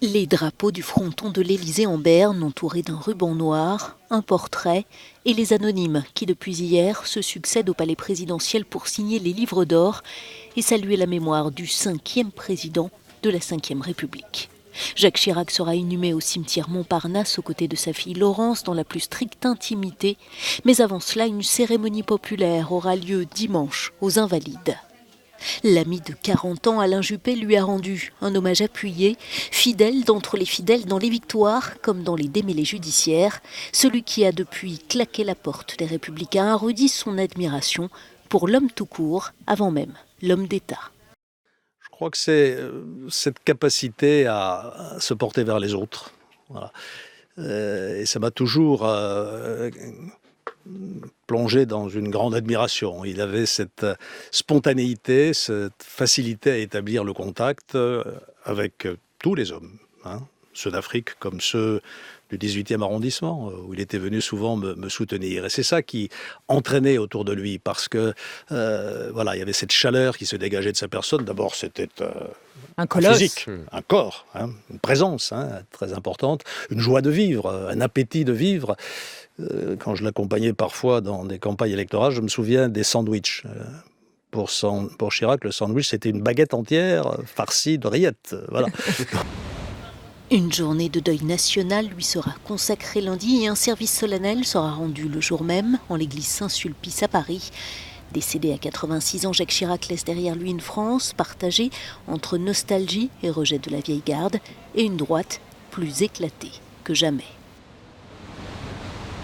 Les drapeaux du fronton de l'Élysée en berne, entourés d'un ruban noir, un portrait et les anonymes qui, depuis hier, se succèdent au palais présidentiel pour signer les livres d'or et saluer la mémoire du 5e président de la Ve République. Jacques Chirac sera inhumé au cimetière Montparnasse aux côtés de sa fille Laurence dans la plus stricte intimité. Mais avant cela, une cérémonie populaire aura lieu dimanche aux Invalides. L'ami de 40 ans, Alain Juppé, lui a rendu un hommage appuyé, fidèle d'entre les fidèles dans les victoires comme dans les démêlés judiciaires. Celui qui a depuis claqué la porte des Républicains a redit son admiration pour l'homme tout court, avant même l'homme d'État. Je crois que c'est cette capacité à se porter vers les autres. Voilà. Et ça m'a toujours plongé dans une grande admiration. Il avait cette spontanéité, cette facilité à établir le contact avec tous les hommes, ceux d'Afrique comme ceux du 18e arrondissement, où il était venu souvent me soutenir. Et c'est ça qui entraînait autour de lui, parce que il y avait cette chaleur qui se dégageait de sa personne. D'abord, c'était un colosse, physique, un corps, une présence très importante, une joie de vivre, un appétit de vivre. Quand je l'accompagnais parfois dans des campagnes électorales, je me souviens des sandwichs. Pour Chirac, le sandwich, c'était une baguette entière farcie de rillettes. Voilà. Une journée de deuil national lui sera consacrée lundi et un service solennel sera rendu le jour même en l'église Saint-Sulpice à Paris. Décédé à 86 ans, Jacques Chirac laisse derrière lui une France partagée entre nostalgie et rejet de la vieille garde et une droite plus éclatée que jamais.